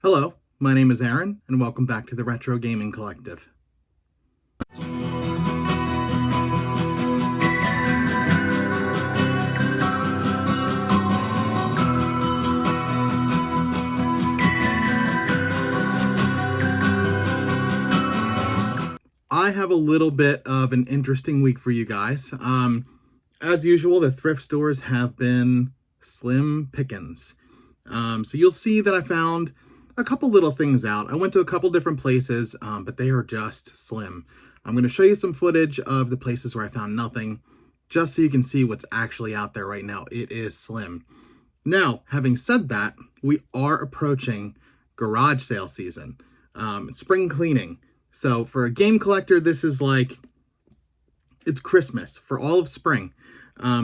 Hello, my name is Aaron, and welcome back to the Retro Gaming Collective. I have a little bit of an interesting week for you guys. As usual, the thrift stores have been slim pickings. So you'll see that I found a couple little things out. I went to a couple different places, but they are just slim. I'm going to show you some footage of the places where I found nothing, just so you can see what's actually out there right now. It is slim. Now, having said that, we are approaching garage sale season, spring cleaning. So for a game collector, this is like, it's Christmas for all of spring.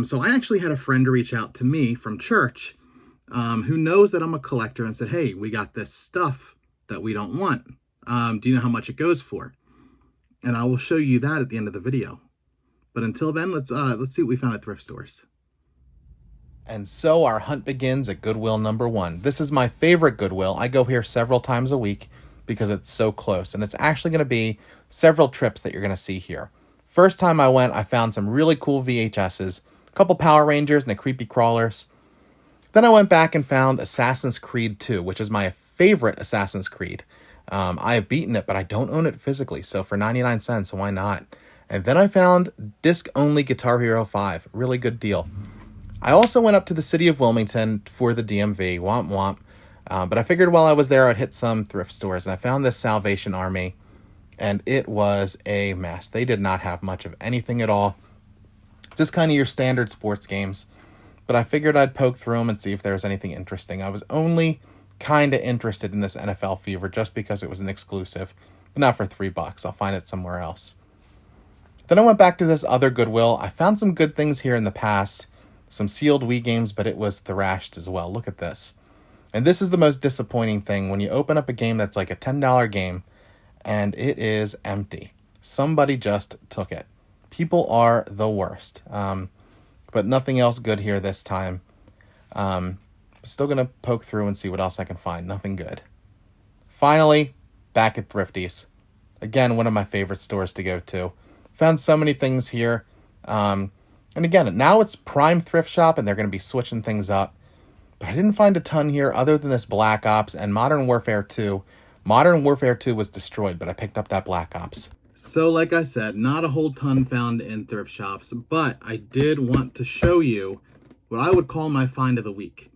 So I actually had a friend reach out to me from church who knows that I'm a collector and said, hey, we got this stuff that we don't want. Do you know how much it goes for? And I will show you that at the end of the video. But until then, let's see what we found at thrift stores. And so our hunt begins at Goodwill number 1. This is my favorite Goodwill. I go here several times a week because it's so close. And it's actually going to be several trips that you're going to see here. First time I went, I found some really cool VHSs, a couple Power Rangers and the Creepy Crawlers. Then I went back and found Assassin's Creed 2, which is my favorite Assassin's Creed. I have beaten it, but I don't own it physically, so for 99 cents, why not? And then I found disc-only Guitar Hero 5. Really good deal. I also went up to the city of Wilmington for the DMV, womp womp. But I figured while I was there, I'd hit some thrift stores, and I found this Salvation Army, and it was a mess. They did not have much of anything at all. Just kind of your standard sports games. But I figured I'd poke through them and see if there was anything interesting. I was only kind of interested in this NFL Fever just because it was an exclusive, but not for $3. I'll find it somewhere else. Then I went back to this other Goodwill. I found some good things here in the past, some sealed Wii games, but it was thrashed as well. Look at this. And this is the most disappointing thing when you open up a game that's like a $10 game and it is empty. Somebody just took it. People are the worst. But nothing else good here this time. Still going to poke through and see what else I can find. Nothing good. Finally, back at Thrifty's. Again, one of my favorite stores to go to. Found so many things here. And again, now it's Prime Thrift Shop and they're going to be switching things up. But I didn't find a ton here other than this Black Ops and Modern Warfare 2. Modern Warfare 2 was destroyed, but I picked up that Black Ops. So like I said, not a whole ton found in thrift shops, but I did want to show you what I would call my find of the week.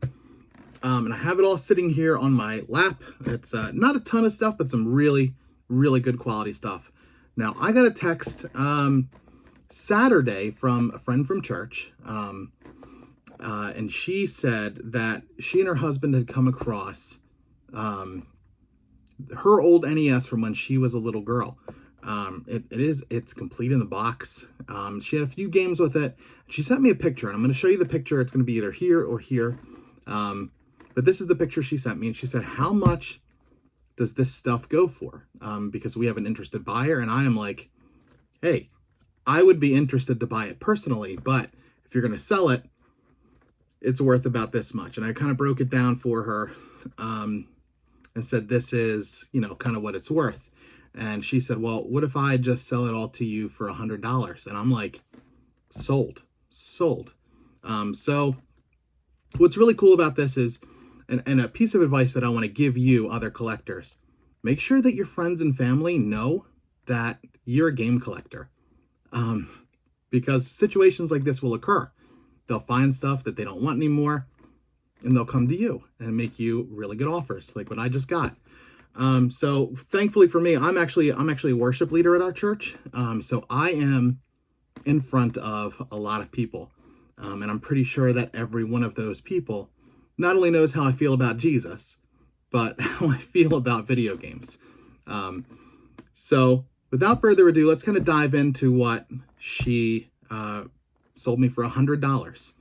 And I have it all sitting here on my lap. It's not a ton of stuff, but some really, really good quality stuff. Now, I got a text Saturday from a friend from church, and she said that she and her husband had come across her old NES from when she was a little girl. It's complete in the box. She had a few games with it. She sent me a picture, and I'm going to show you the picture. It's going to be either here or here. But this is the picture she sent me, and she said, how much does this stuff go for? Because we have an interested buyer, and I am like, hey, I would be interested to buy it personally, but if you're going to sell it, it's worth about this much. And I kind of broke it down for her, and said, this is, kind of what it's worth. And she said, well, what if I just sell it all to you for $100? And I'm like, sold. So what's really cool about this is, and a piece of advice that I want to give you, other collectors, make sure that your friends and family know that you're a game collector. Because situations like this will occur. They'll find stuff that they don't want anymore, and they'll come to you and make you really good offers, like what I just got. So thankfully for me, I'm actually a worship leader at our church. So I am in front of a lot of people. And I'm pretty sure that every one of those people not only knows how I feel about Jesus, but how I feel about video games. So without further ado, let's kind of dive into what she sold me for $100.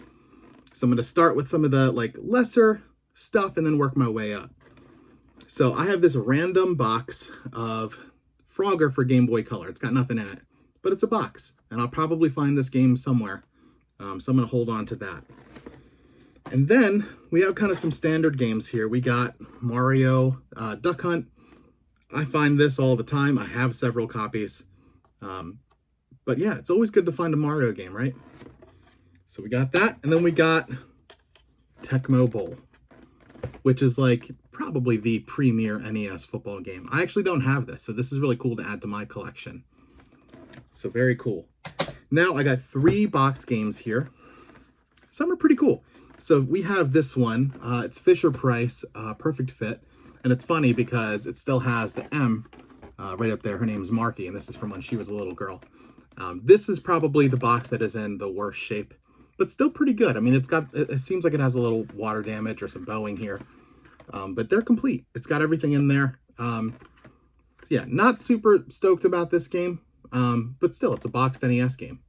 So I'm going to start with some of the lesser stuff and then work my way up. So I have this random box of Frogger for Game Boy Color. It's got nothing in it, but it's a box, and I'll probably find this game somewhere. So I'm going to hold on to that. And then we have kind of some standard games here. We got Mario Duck Hunt. I find this all the time. I have several copies. But yeah, it's always good to find a Mario game, right? So we got that. And then we got Tecmo Bowl, which is like probably the premier NES football game. I actually don't have this, so this is really cool to add to my collection. So very cool. Now I got 3 box games here. Some are pretty cool. So we have this one. It's Fisher-Price, Perfect Fit. And it's funny because it still has the M right up there. Her name's Marky, and this is from when she was a little girl. This is probably the box that is in the worst shape, but still pretty good. I mean, it seems like it has a little water damage or some bowing here, but they're complete. It's got everything in there. Yeah, not super stoked about this game, but still, it's a boxed NES game.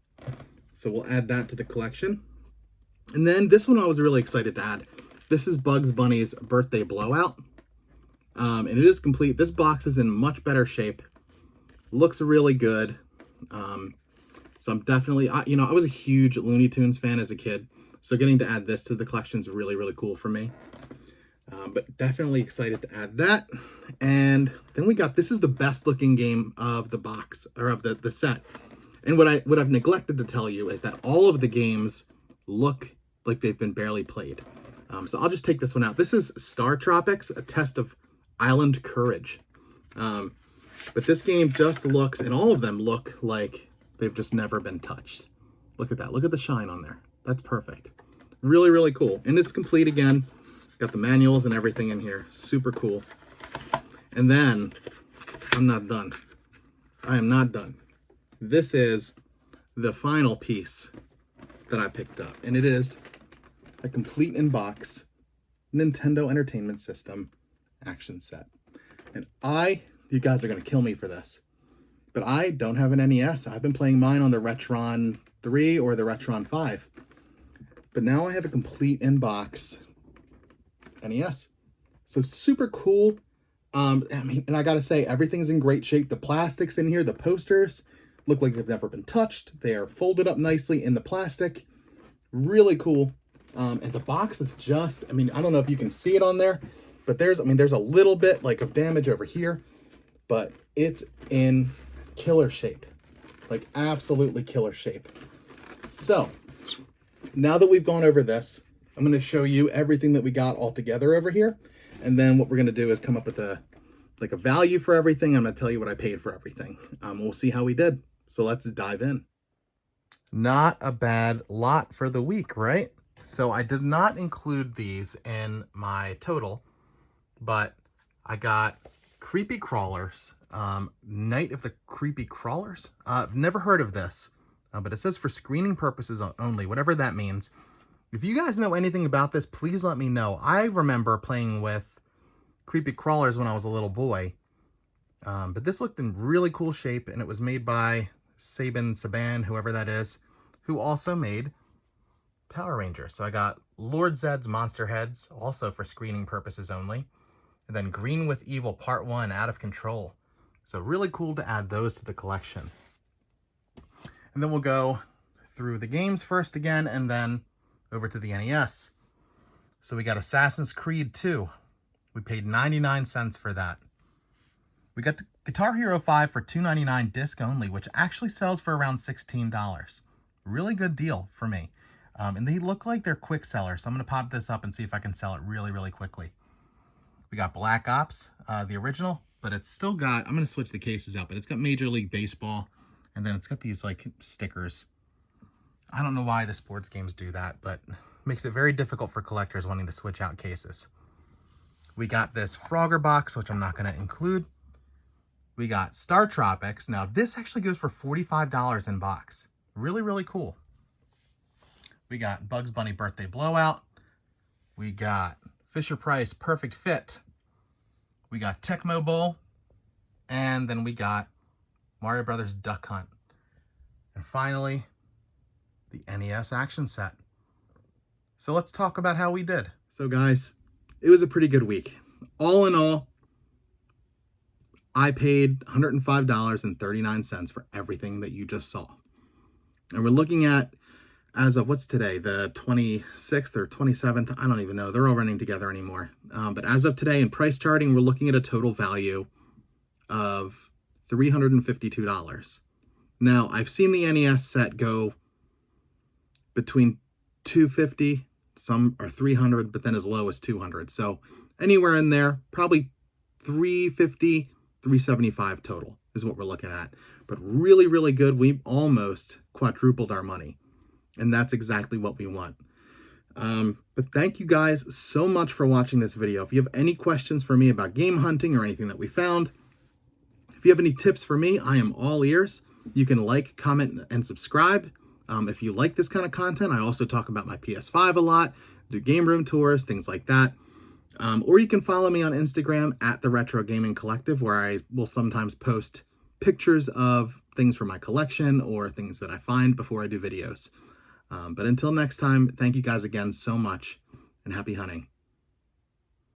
So we'll add that to the collection. And then this one I was really excited to add. This is Bugs Bunny's Birthday Blowout. And it is complete. This box is in much better shape. Looks really good. So I'm definitely, I was a huge Looney Tunes fan as a kid. So getting to add this to the collection is really, really cool for me. But definitely excited to add that. And then we got, this is the best looking game of the box, or of the set. And what I've neglected to tell you is that all of the games look like they've been barely played. So I'll just take this one out. This is Star Tropics, a test of island courage. But this game just looks, and all of them look like they've just never been touched. Look at that. Look at the shine on there. That's perfect. Really, really cool. And it's complete again. Got the manuals and everything in here. Super cool. And then, I'm not done. I am not done. This is the final piece that I picked up. And it is a complete in-box Nintendo Entertainment System action set. And you guys are going to kill me for this, but I don't have an NES. I've been playing mine on the Retron 3 or the Retron 5. But now I have a complete in-box NES. So super cool. And I gotta say, everything's in great shape. The plastics in here, the posters, look like they've never been touched. They are folded up nicely in the plastic. Really cool. And the box is just, I don't know if you can see it on there, but there's a little bit like of damage over here, but it's in killer shape. Like absolutely killer shape. So now that we've gone over this, I'm going to show you everything that we got all together over here. And then what we're going to do is come up with a value for everything. I'm going to tell you what I paid for everything. We'll see how we did. So let's dive in. Not a bad lot for the week, right? So I did not include these in my total, but I got Creepy Crawlers, Night of the Creepy Crawlers. I've never heard of this, but it says for screening purposes only, whatever that means. If you guys know anything about this, please let me know. I remember playing with Creepy Crawlers when I was a little boy, but this looked in really cool shape, and it was made by Saban, whoever that is, who also made Power Rangers. So I got Lord Zed's Monster Heads, also for screening purposes only. And then Green with Evil Part 1, Out of Control. So really cool to add those to the collection. And then we'll go through the games first again, and then over to the NES. So we got Assassin's Creed 2. We paid 99 cents for that. We got Guitar Hero 5 for $2.99 disc only, which actually sells for around $16. Really good deal for me. And they look like they're quick sellers. So I'm going to pop this up and see if I can sell it really, really quickly. We got Black Ops, the original, but it's still got, I'm going to switch the cases out, but it's got Major League Baseball, and then it's got these like stickers. I don't know why the sports games do that, but makes it very difficult for collectors wanting to switch out cases. We got this Frogger box, which I'm not going to include. We got Star Tropics. Now, this actually goes for $45 in box. Really, really cool. We got Bugs Bunny Birthday Blowout. We got Fisher-Price Perfect Fit. We got Tecmo Bowl. And then we got Mario Brothers Duck Hunt. And finally, the NES action set. So let's talk about how we did. So guys, it was a pretty good week. All in all, I paid $105.39 for everything that you just saw. And we're looking at as of what's today, the 26th or 27th, I don't even know. They're all running together anymore. But as of today in price charting, we're looking at a total value of $352. Now, I've seen the NES set go between $250, some are $300, but then as low as $200. So anywhere in there, probably $350, $375 total is what we're looking at. But really, really good. We almost quadrupled our money. And that's exactly what we want. But thank you guys so much for watching this video. If you have any questions for me about game hunting or anything that we found, if you have any tips for me, I am all ears. You can like, comment, and subscribe. If you like this kind of content, I also talk about my PS5 a lot, do game room tours, things like that. Or you can follow me on Instagram at the Retro Gaming Collective, where I will sometimes post pictures of things from my collection or things that I find before I do videos. But until next time, thank you guys again so much, and happy hunting.